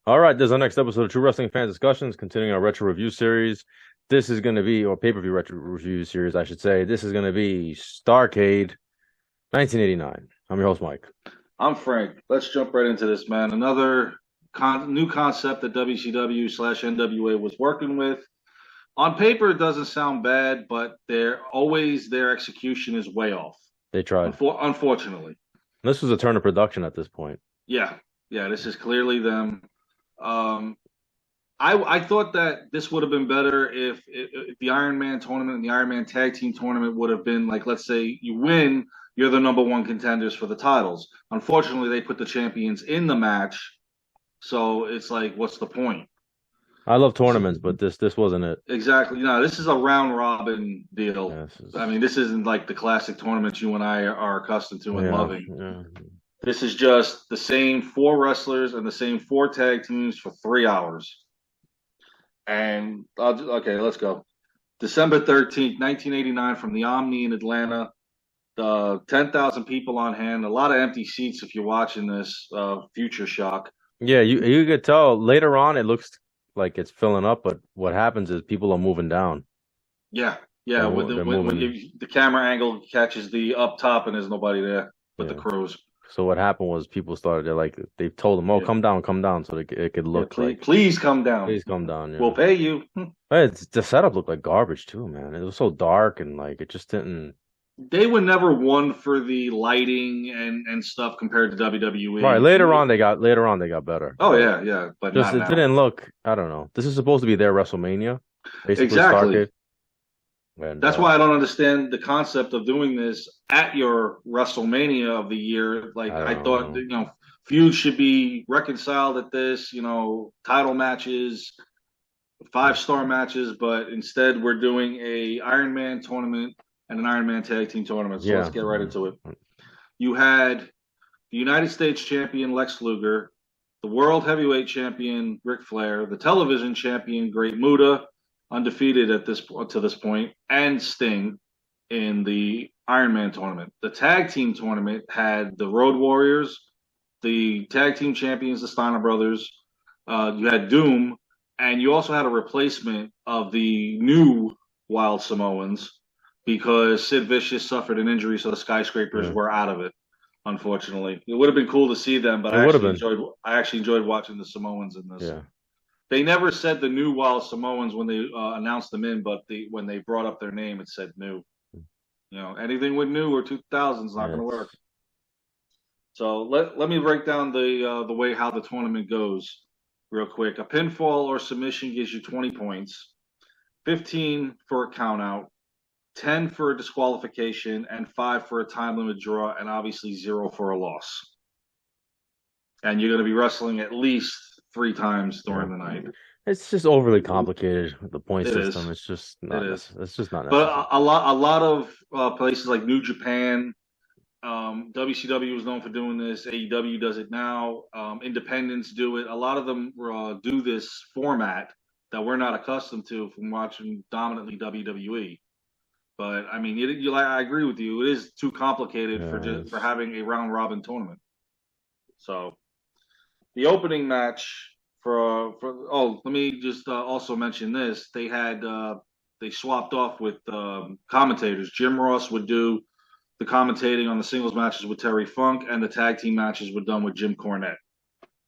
All right, this is our next episode of True Wrestling Fan Discussions, continuing our retro review series. This is going to be, or pay-per-view retro review series, I should say. This is going to be Starrcade 1989. I'm your host, Mike. I'm Frank. Let's jump right into this, man. Another new concept that WCW/NWA was working with. On paper, it doesn't sound bad, but their execution is way off. They tried. Unfortunately. This was a turn of production at this point. Yeah, this is clearly them. I thought that this would have been better if the Iron Man tournament and the Iron Man tag team tournament would have been like, let's say you win, you're the number one contenders for the titles. Unfortunately, they put the champions in the match, so it's like, what's the point? I love tournaments, but this wasn't it. Exactly. No, this is a round robin deal. Yeah, I mean, this isn't like the classic tournaments you and I are accustomed to and loving. Yeah. This is just the same 4 wrestlers and the same 4 tag teams for 3 hours. And okay, let's go. December 13th, 1989, from the Omni in Atlanta. 10,000 people on hand. A lot of empty seats if you're watching this. Future shock. Yeah, you could tell later on. It looks like it's filling up, but what happens is people are moving down. Yeah. When the camera angle catches the up top and there's nobody there but the crews. So what happened was people started. They told them, "Oh, come down," so it could look please come down. Please come down. Yeah. We'll pay you. The setup looked like garbage too, man. It was so dark and it just didn't. They were never one for the lighting and stuff compared to WWE. Right. Later on they got better. Oh yeah. But just it didn't look. I don't know. This is supposed to be their WrestleMania. Exactly. And, that's why I don't understand the concept of doing this at your WrestleMania of the year. Like I thought, feuds should be reconciled at this. Title matches, 5-star matches, but instead we're doing a Iron Man tournament and an Iron Man tag team tournament. So let's get right into it. You had the United States champion Lex Luger, the World Heavyweight champion Ric Flair, the television champion Great Muta, undefeated to this point, and Sting in the Iron Man tournament. The tag team tournament had the Road Warriors, the tag team champions, the Steiner brothers. You had Doom, and you also had a replacement of the new Wild Samoans because Sid Vicious suffered an injury, so the Skyscrapers were out of it. Unfortunately, it would have been cool to see them, but I actually enjoyed watching the Samoans in this. Yeah. They never said the new Wild Samoans when they announced them in, but when they brought up their name, it said new. Anything with new or 2000 is not going to work. So let me break down the way how the tournament goes real quick. A pinfall or submission gives you 20 points, 15 for a count out, 10 for a disqualification, and 5 for a time limit draw, and obviously 0 for a loss. And you're going to be wrestling at least 3 times during the night. It's just overly complicated with the point system. It's just not. It's just not. But a lot of places like New Japan, WCW was known for doing this. AEW does it now. Independents do it. A lot of them do this format that we're not accustomed to from watching dominantly WWE. But I mean, I agree with you. It is too complicated for having a round robin tournament. So. The opening match let me just also mention this. They swapped off with commentators. Jim Ross would do the commentating on the singles matches with Terry Funk, and the tag team matches were done with Jim Cornette.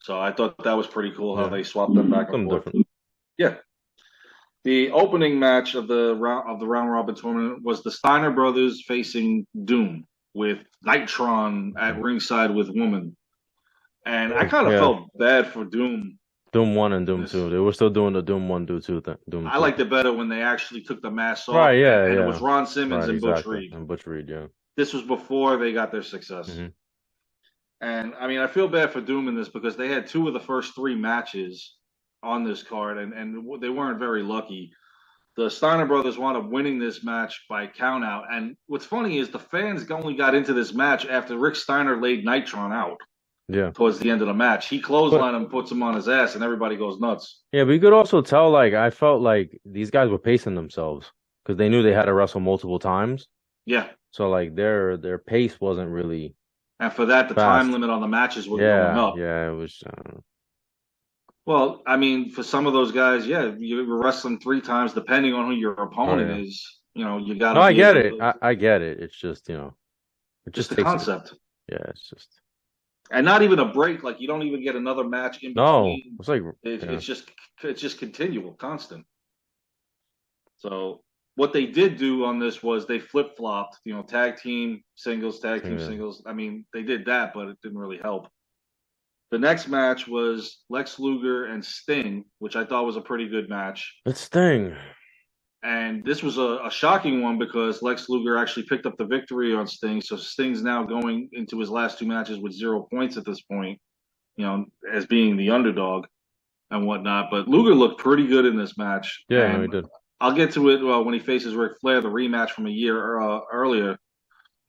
So I thought that was pretty cool how they swapped them back and forth. Different. Yeah. The opening match of the round robin tournament was the Steiner brothers facing Doom with Nitron at ringside with Woman. And I kind of felt bad for Doom. Doom 1 and Doom 2. They were still doing the Doom 1, Doom 2 thing. I liked it better when they actually took the mask off. Right, and it was Ron Simmons and Butch Reed. And Butch Reed, yeah. This was before they got their success. Mm-hmm. And, I mean, I feel bad for Doom in this because they had 2 of the first 3 matches on this card, and they weren't very lucky. The Steiner brothers wound up winning this match by countout. And what's funny is the fans only got into this match after Rick Steiner laid Nitron out. Yeah. Towards the end of the match, he clotheslined him, puts him on his ass, and everybody goes nuts. Yeah, but you could also tell, I felt like these guys were pacing themselves because they knew they had to wrestle multiple times. Yeah. So their pace wasn't really. And for that, the time limit on the matches were going up. Yeah, it was. Well, I mean, for some of those guys, yeah, you're wrestling 3 times, depending on who your Oh opponent yeah. is. You got No, to I be get able it. to I get it. It's just it just just the takes it. concept, Yeah, it's just and not even a break. Like you don't even get another match in no. between. It's like It, yeah, it's just continual, constant. So what they did do on this was they flip flopped. Tag team singles, tag team yeah. singles. I mean, they did that, but it didn't really help. The next match was Lex Luger and Sting, which I thought was a pretty good match. It's Sting. And this was a shocking one because Lex Luger actually picked up the victory on Sting. So Sting's now going into his last 2 matches with 0 points at this point, as being the underdog and whatnot. But Luger looked pretty good in this match. Yeah, no, he And did. I'll get to it when he faces Ric Flair, the rematch from a year earlier.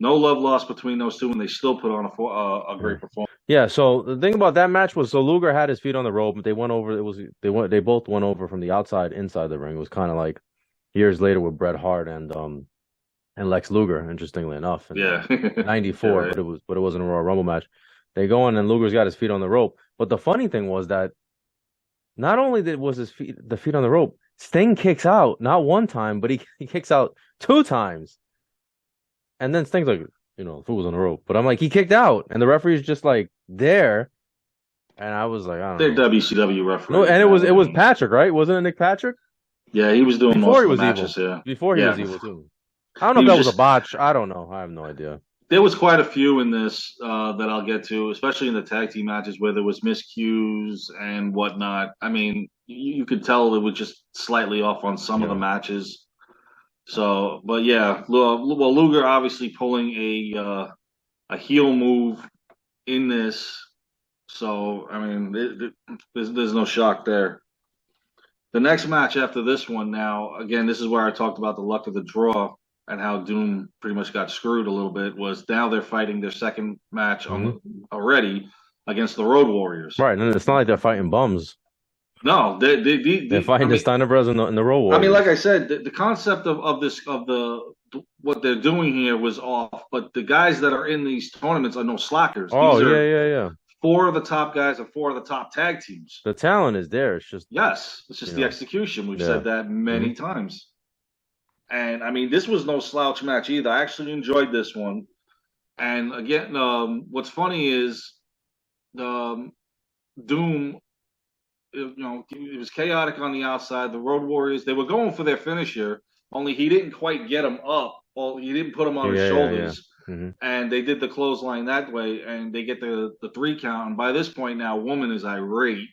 No love lost between those two, and they still put on a Yeah. great performance. Yeah, so the thing about that match was so Luger had his feet on the rope, but they went over they both went over from the outside inside the ring. It was kind of like years later with Bret Hart and Lex Luger, interestingly enough, in Yeah. Yeah, '94, right. but it wasn't a Royal Rumble match. They go in and Luger's got his feet on the rope. But the funny thing was that not only did was the feet on the rope, Sting kicks out not one time, but he kicks out 2 times. And then Sting's like, the foot was on the rope. But I'm like, he kicked out, and the referee's just like there. And I was like, I don't They're know. WCW No, referees, and man. it was Patrick, right? Wasn't it Nick Patrick? Yeah, he was doing Before most he of the was matches. evil. Yeah, Before he yeah. was evil too. I don't know He if was that was a just botch. I don't know. I have no idea. there was quite a few in this that I'll get to, especially in the tag team matches where there was miscues and whatnot. I mean, you could tell it was just slightly off on some of the Yeah. matches. So, but yeah, well, Luger obviously pulling a heel move in this. So, I mean, there's no shock there. The next match after this one, now, again, this is where I talked about the luck of the draw and how Doom pretty much got screwed a little bit. Was now they're fighting their second match Hmm. already against the Road Warriors. Right, and it's not like they're fighting bums. No, They're fighting the Steiner Brothers and the Road I mean, like Warriors. I said, the concept of this of the what they're doing here was off, but the guys that are in these tournaments are no slackers. Oh These yeah, are yeah, yeah. 4 of the top guys and 4 of the top tag teams. The talent is there. It's just Yes, it's just the execution. We've yeah. said that Hmm. many times. And I mean, this was no slouch match either. I actually enjoyed this one. And again, what's funny is um, Doom. It was chaotic on the outside. The Road Warriors, they were going for their finisher, only he didn't quite get them up. Well, he didn't put them on his Yeah, yeah, yeah. shoulders, Hmm. and they did the clothesline that way, and they get the 3 count. And by this point now, woman is irate.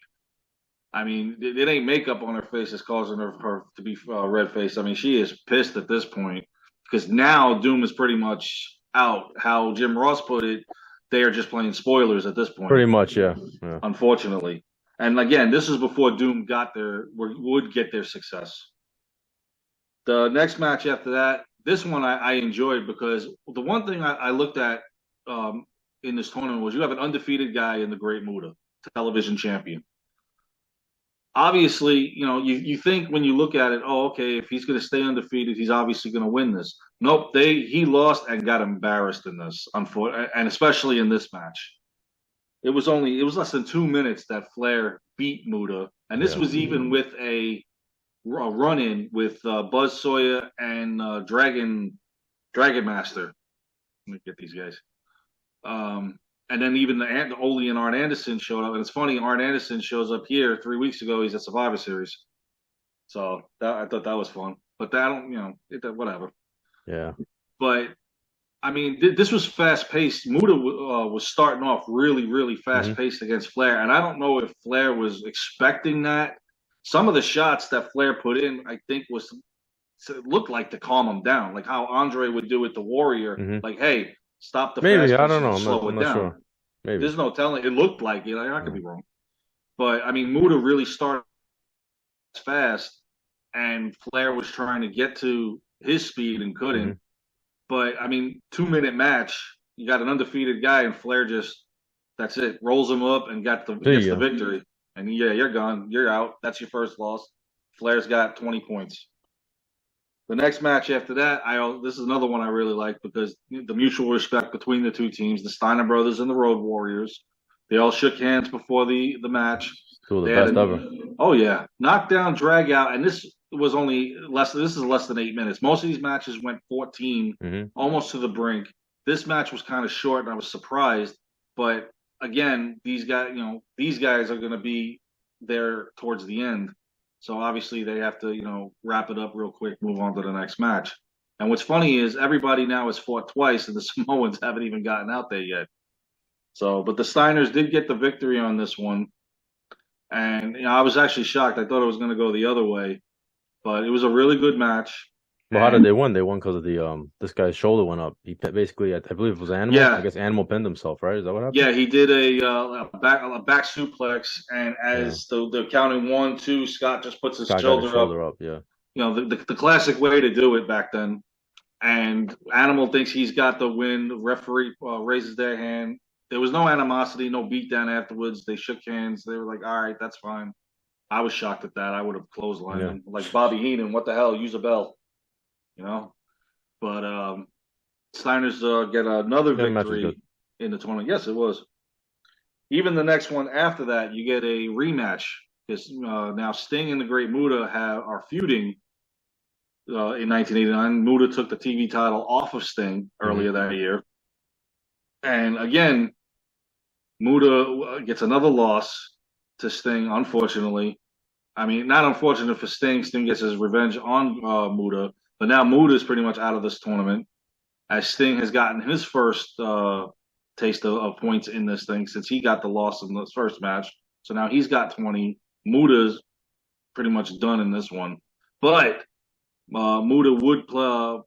I mean, it ain't makeup on her face that's causing her to be red faced. I mean, she is pissed at this point because now Doom is pretty much out. How Jim Ross put it, they are just playing spoilers at this point, Pretty much, yeah. Yeah. unfortunately. And again, this is before Doom would get their success. The next match after that, this one I enjoyed because the one thing I looked at um, in this tournament was you have an undefeated guy in the Great Muta, television champion. Obviously, you think when you look at it, oh, okay, if he's going to stay undefeated, he's obviously going to win this. Nope, he lost and got embarrassed in this, unfortunately, and especially in this match. It was less than 2 minutes that Flair beat Muta, and this Yeah. was even with a run in with Buzz Sawyer and Dragon Master. Let me get these guys. And then even the Ole and Arn Anderson showed up. And it's funny, Arn Anderson shows up here 3 weeks ago. He's at Survivor Series. So I thought that was fun. But that don't, whatever. Yeah. But I mean, this was fast paced. Muta was starting off really, really fast paced against Flair. And I don't know if Flair was expecting that. Some of the shots that Flair put in, I think, looked like to calm him down, like how Andre would do with the Warrior. Like, hey, stop the Maybe fast I pace don't know. and slow I'm it not down. sure. Maybe. There's no telling. It looked like it. I could be wrong, but I mean, Muta really started fast, and Flair was trying to get to his speed and couldn't. But I mean, 2 minute match. You got an undefeated guy, and Flair that's it, rolls him up and gets the victory. And yeah, you're gone. You're out. That's your first loss. Flair's got 20 points. The next match after that, this is another one I really like because the mutual respect between the two teams, the Steiner brothers and the Road Warriors. They all shook hands before the match. Two of the best ever. Oh yeah, knockdown, drag out, and this was only less. This is less than 8 minutes. Most of these matches went 14, almost to the brink. This match was kind of short, and I was surprised. But again, these guys are going to be there towards the end, so obviously they have to wrap it up real quick, move on to the next match. And what's funny is everybody now has fought twice, and the Samoans haven't even gotten out there yet. So, but the Steiners did get the victory on this one. And I was actually shocked. I thought it was going to go the other way, but it was a really good match. Well, how did they win? They won because of the this guy's shoulder went up. He basically, I believe it was Animal. Yeah. I guess Animal pinned himself, right? Is that what happened? Yeah, he did a back suplex, and as they're counting 1, 2, Scott just puts his shoulder up. Yeah, the classic way to do it back then. And Animal thinks he's got the win. The referee raises their hand. There was no animosity, no beatdown afterwards. They shook hands. They were like, all right, that's fine. I was shocked at that. I would have clotheslined him. Like Bobby Heenan, what the hell? Use a bell. But Steiners get another victory in the tournament. Yes, it was. Even the next one after that, you get a rematch. Because now Sting and the Great Muta are feuding in 1989. Muta took the TV title off of Sting earlier that year. And again, Muta gets another loss to Sting, unfortunately. I mean, not unfortunate for Sting. Sting gets his revenge on Muta. But now Muta is pretty much out of this tournament, as Sting has gotten his first taste of points in this thing since he got the loss in the first match. So now he's got 20. Muta's pretty much done in this one. But Muta would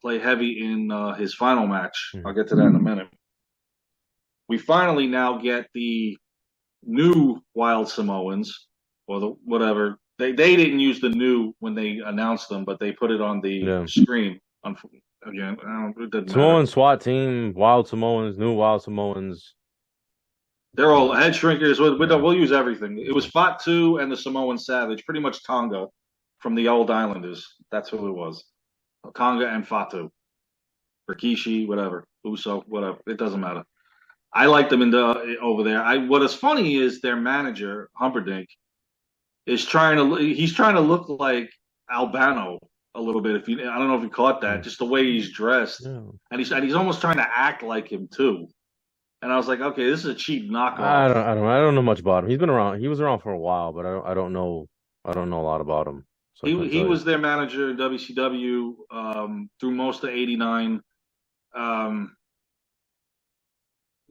play heavy in his final match. I'll get to that in a minute. We finally now get the new Wild Samoans, or the whatever. They didn't use the new when they announced them, but they put it on the screen. Again, it doesn't Samoan SWAT team, Wild Samoans, new Wild Samoans. They're all head shrinkers. We'll use everything. It was Fatu and the Samoan Savage, pretty much Tonga from the old Islanders. That's who it was. Tonga and Fatu. Rikishi, whatever. Uso, whatever. It doesn't matter. I like them over there. What is funny is their manager, Humperdinck, he's trying to look like Albano a little bit. I don't know if you caught that, just the way he's dressed, and he's almost trying to act like him too. And I was like, okay, this is a cheap knockoff. I don't know much about him. He's been around. He was around for a while, but I don't know a lot about him. So he was their manager in WCW through most of '89.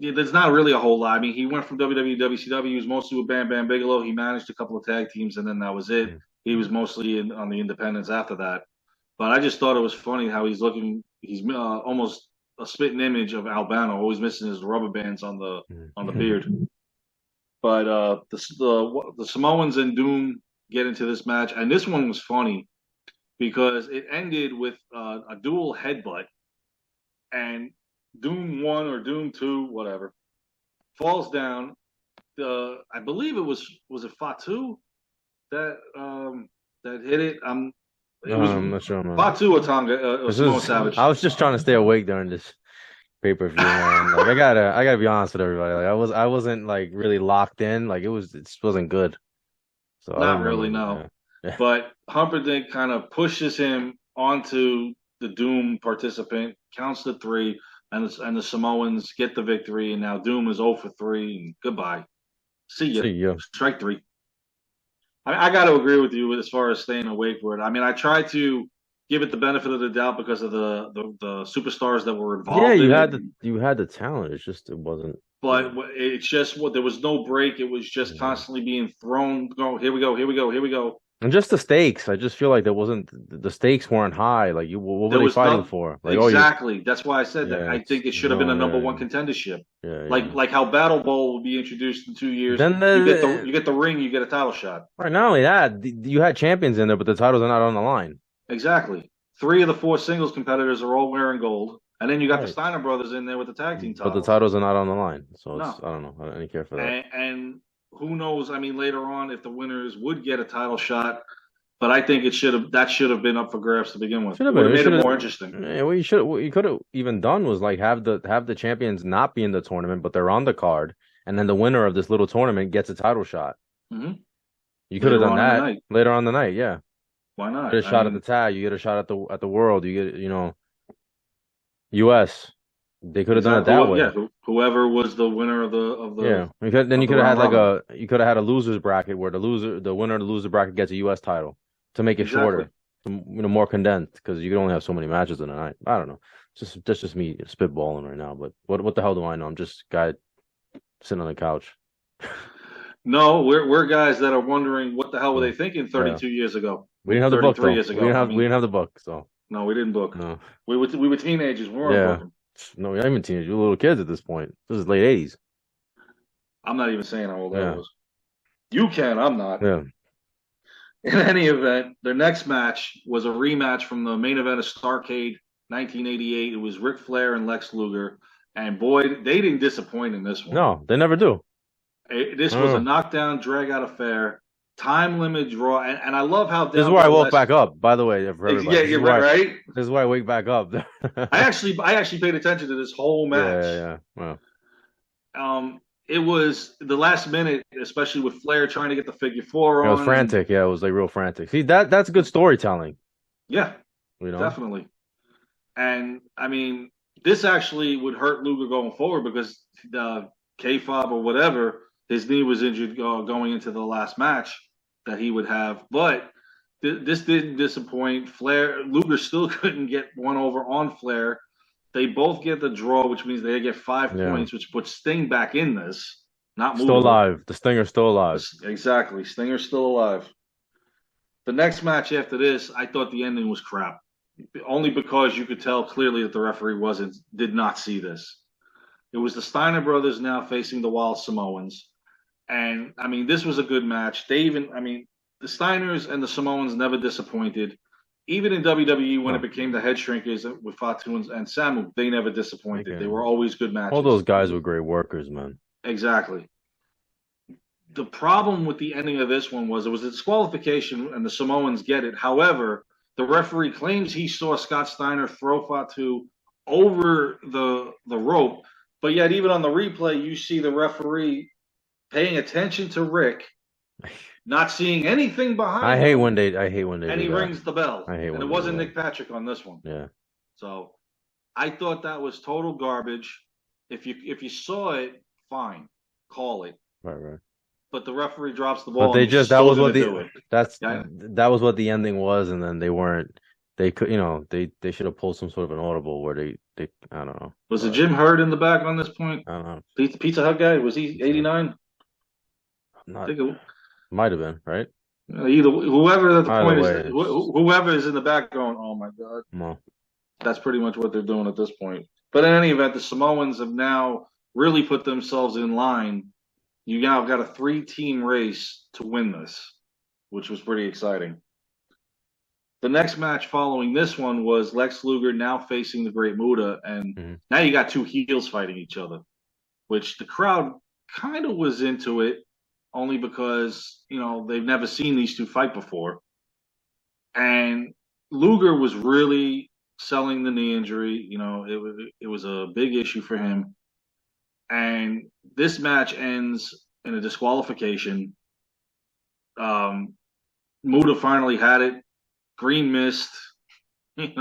There's not really a whole lot. I mean, he went from WWE to WCW. He was mostly with Bam Bam Bigelow. He managed a couple of tag teams, and then that was it. He was mostly on the independents after that. But I just thought it was funny how he's looking. He's almost a spitting image of Albano, always missing his rubber bands on the beard. But the Samoans and Doom get into this match, and this one was funny because it ended with a dual headbutt, and Doom 1 or Doom 2, whatever, falls down. I believe it was it Fatu that hit it. I'm not sure. Fatu or Tonga, Samoan Savage. I was just trying to stay awake during this pay-per-view, man. Like, I gotta be honest with everybody. Like I wasn't like really locked in. Like it just wasn't good. So not really, no. Yeah. But Humperdinck kind of pushes him onto the Doom participant, counts to 3. And the Samoans get the victory, and now Doom is 0 for 3. And goodbye. See ya. Strike 3. I got to agree with you as far as staying awake for it. I mean, I tried to give it the benefit of the doubt because of the superstars that were involved. Yeah, you had the talent. It's just it wasn't. But it's just there was no break. It was just constantly being thrown. Go, here we go, here we go, here we go. And just the stakes. I just feel like the stakes weren't high. Like what were they fighting for? Like, exactly. That's why I said that. I think it should have been a number 1 contendership. Yeah, like how Battle Bowl will be introduced in 2 years. Then you get the ring, you get a title shot. Right. Not only that, you had champions in there, but the titles are not on the line. Exactly. 3 of the 4 singles competitors are all wearing gold, and then you got the Steiner brothers in there with the tag team titles. But the titles are not on the line, so I don't know. I don't care for that. And who knows? I mean, later on, if the winners would get a title shot, but I think that should have been up for grabs to begin with. It would have made it more interesting. Yeah, what you could have even done was like have the champions not be in the tournament, but they're on the card, and then the winner of this little tournament gets a title shot. Mm-hmm. You could have done that later on in the night. Yeah. Why not? You get a shot at the tag. You get a shot at the world. You get U.S. They could have done it that way. Yeah, whoever was the winner of the Then you could have had a losers bracket where the winner of the loser bracket gets a U.S. title to make it shorter, more condensed because you can only have so many matches in a night. I don't know. That's just me spitballing right now. But what the hell do I know? I'm just a guy sitting on the couch. No, we're guys that are wondering what the hell were they thinking 32 years ago. We didn't have the book. Though. Years ago. We didn't have the book. So no, we didn't book. No, we were teenagers. We weren't booking. No, we're not even teenagers. We're little kids at this point. This is late 80s. I'm not even saying how old I was. You can. I'm not. Yeah. In any event, their next match was a rematch from the main event of Starrcade 1988. It was Ric Flair and Lex Luger. And boy, they didn't disappoint in this one. No, they never do. This was a knockdown, drag-out affair, time limit draw, and I love how this is where I woke back up. By the way, for everybody. Yeah, you're right. This is why I wake back up. I actually paid attention to this whole match. Yeah. Wow. It was the last minute, especially with Flair trying to get the figure four on. It was frantic. Yeah, it was like real frantic. See, that's good storytelling. Yeah, definitely. And I mean, this actually would hurt Luger going forward because the kayfabe or whatever. His knee was injured going into the last match that he would have. But this didn't disappoint. Luger still couldn't get one over on Flair. They both get the draw, which means they get 5 points, which puts Sting back in this. Still alive. The Stinger's still alive. Exactly. Stinger's still alive. The next match after this, I thought the ending was crap. Only because you could tell clearly that the referee did not see this. It was the Steiner brothers now facing the Wild Samoans. And, I mean, this was a good match. The Steiners and the Samoans never disappointed. Even in WWE, when it became the Head Shrinkers with Fatu and Samu, they never disappointed. They were always good matches. All those guys were great workers, man. Exactly. The problem with the ending of this one was it was a disqualification, and the Samoans get it. However, the referee claims he saw Scott Steiner throw Fatu over the rope, but yet even on the replay, you see the referee paying attention to Rick, not seeing anything behind him. I hate when they and he rings the bell. I hate when it wasn't Nick Patrick on this one. Yeah. So I thought that was total garbage. If you saw it, fine, call it. Right. But the referee drops the ball. But that was what the ending was, and then they weren't. They could, they should have pulled some sort of an audible where they I don't know. Was it Jim Hurd in the back on this point? I don't know. Pizza Hut guy, was he 89? Might have been, right? Whoever is in the back going, oh my God. No. That's pretty much what they're doing at this point. But in any event, the Samoans have now really put themselves in line. You now got a 3-team race to win this, which was pretty exciting. The next match following this one was Lex Luger now facing the Great Muta, and now you got two heels fighting each other, which the crowd kind of was into it, only because, they've never seen these two fight before. And Luger was really selling the knee injury. It was a big issue for him. And this match ends in a disqualification. Muta finally had it. Green mist. He's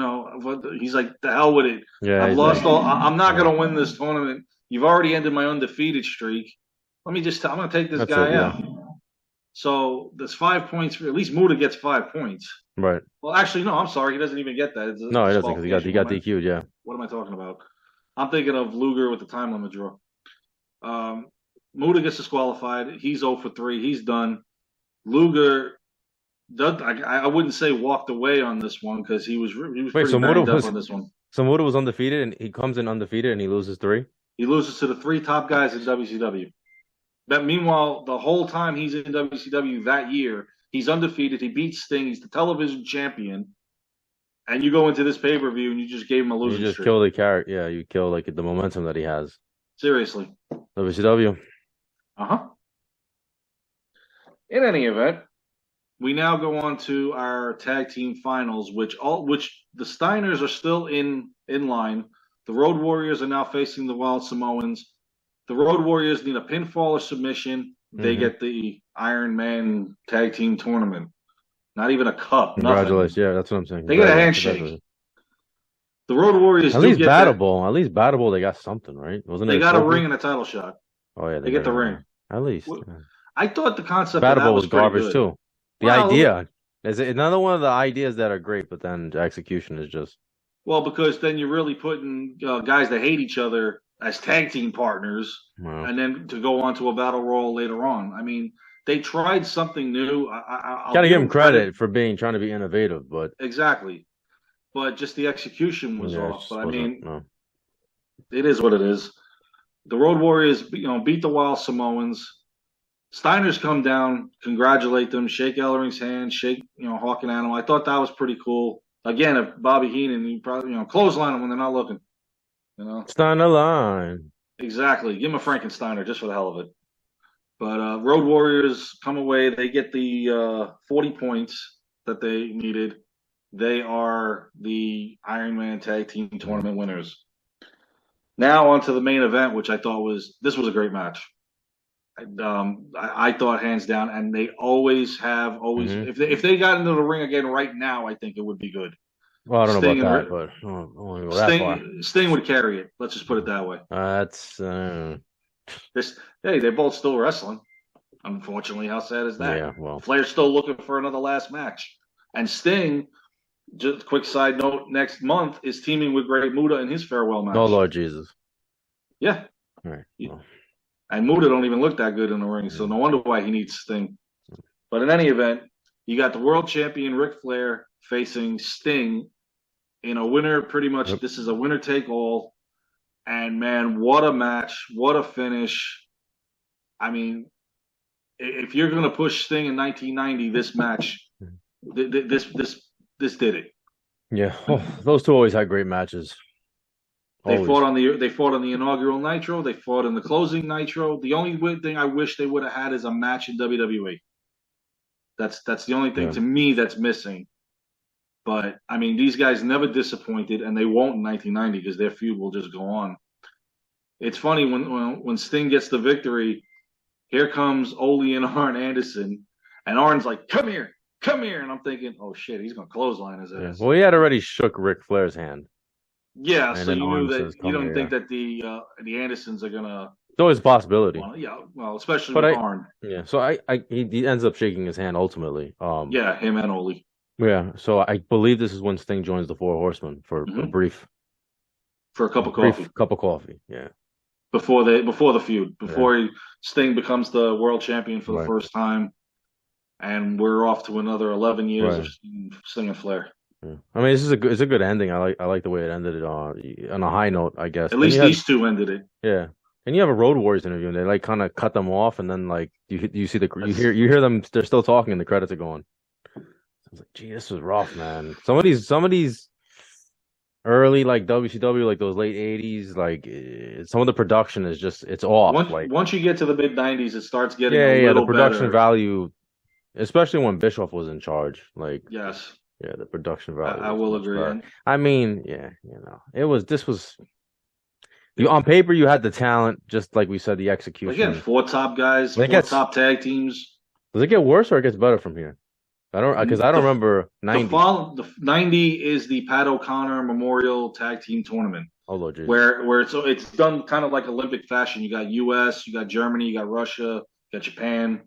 like, the hell with it. Yeah, I've lost all. I'm not going to win this tournament. You've already ended my undefeated streak. I'm going to take this guy out. So there's 5 points. At least Muta gets 5 points. Right. Well, actually, no, I'm sorry. He doesn't even get that. No, he doesn't, because he got DQ'd, yeah. What am I talking about? I'm thinking of Luger with the time limit draw. Muta gets disqualified. He's 0 for 3. He's done. Luger, I wouldn't say walked away on this one because he was pretty banged up on this one. So Muta was undefeated, and he comes in undefeated, and he loses 3? He loses to the 3 top guys in WCW. But meanwhile, the whole time he's in WCW that year, he's undefeated. He beats Sting. He's the television champion. And you go into this pay-per-view and you just gave him a losing streak. You just kill the character. Yeah, you kill the momentum that he has. Seriously. WCW. In any event, we now go on to our tag team finals, which the Steiners are still in line. The Road Warriors are now facing the Wild Samoans. The Road Warriors need a pinfall or submission. they get the Iron Man Tag Team Tournament. Not even a cup. Congratulations. Nothing. Yeah, that's what I'm saying. They get a handshake. The Road Warriors at least battable. At least battable. They got something, right? Wasn't they it? Got a ring and a title shot. Oh yeah, they get the ring. At least. I thought the concept battable of that was garbage good. too. The idea is another one of the ideas that are great, but then the execution is just. Well, because then you're really putting guys that hate each other as tag team partners, and then to go on to a battle royal later on. I mean, they tried something new. Got to give them credit for trying to be innovative, but exactly. But just the execution was off. But I mean, it is what it is. The Road Warriors, beat the Wild Samoans. Steiner's come down, congratulate them, shake Ellering's hand, shake Hawk and Animal. I thought that was pretty cool. Again, if Bobby Heenan, you probably clothesline them when they're not looking. Steiner line. Exactly. Give him a Frankensteiner just for the hell of it. But Road Warriors come away. They get the 40 points that they needed. They are the Iron Man Tag Team Tournament winners. Now on to the main event, which I thought was a great match. I thought hands down, and they always have if they got into the ring again right now, I think it would be good. Well, I don't know about that, but Sting would carry it. Let's just put it that way. They're both still wrestling. Unfortunately, how sad is that? Yeah, well, Flair's still looking for another last match, and Sting. Just a quick side note: next month is teaming with Great Muta in his farewell match. Oh Lord Jesus! Yeah, all right. Well. And Muta don't even look that good in the ring, so no wonder why he needs Sting. But in any event, you got the world champion Ric Flair facing Sting in a winner. Pretty much, This is a winner take all. And man, what a match! What a finish! I mean, if you're going to push Sting in 1990, this match, this did it. Yeah, those two always had great matches. They fought on the inaugural Nitro. They fought in the closing Nitro. The only thing I wish they would have had is a match in WWE. That's the only thing to me that's missing. But I mean, these guys never disappointed, and they won't in 1990 because their feud will just go on. It's funny when Sting gets the victory. Here comes Ole and Arn Anderson, and Arn's like, "Come here, and I'm thinking, "Oh shit, he's gonna clothesline his ass." Well, he had already shook Ric Flair's hand. Yeah, so you knew that you don't think that the Andersons are gonna. It's always a possibility. Well, especially with Arn. Yeah, so he ends up shaking his hand ultimately. Him and Ole. Yeah, so I believe this is when Sting joins the Four Horsemen for a cup of coffee. Cup of coffee, yeah. Before the feud, Sting becomes the world champion for the first time, and we're off to another 11 years of Sting and Flair. Yeah. I mean, it's a good ending. I like the way it ended on a high note, I guess. At least these two ended it. Yeah, and you have a Road Warriors interview, and they like kind of cut them off, and then like you see you hear them. They're still talking, and the credits are going. I was like, gee, this was rough, man. Some of these early like WCW, like those late '80s, like some of the production is just it's off. Once you get to the mid '90s, it starts getting the production value, especially when Bischoff was in charge. Like yes. Yeah, the production value. I will agree. I mean, this was on paper you had the talent, just like we said, the execution. Again, four top guys, top tag teams. Does it get worse or it gets better from here? I don't remember 90. The 90 is the Pat O'Connor Memorial Tag Team Tournament. Oh Lord Jesus. Where it's done kind of like Olympic fashion. You got US, you got Germany, you got Russia, you got Japan.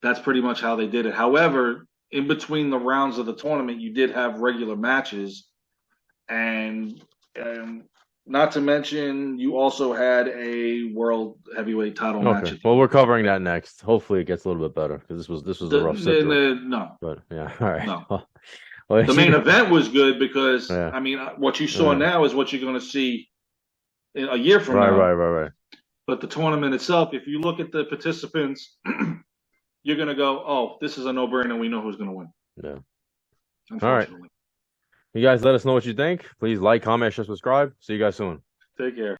That's pretty much how they did it. However, in between the rounds of the tournament, you did have regular matches, and not to mention you also had a world heavyweight title match. Well, we're covering that next. Hopefully, it gets a little bit better because this was a rough set. No, but yeah, all right. No. Well, the main event was good because I mean, what you saw now is what you're going to see a year from now. Right. But the tournament itself, if you look at the participants. You're going to go, oh, this is a no-brainer. We know who's going to win. Yeah. All right. You guys let us know what you think. Please like, comment, share, subscribe. See you guys soon. Take care.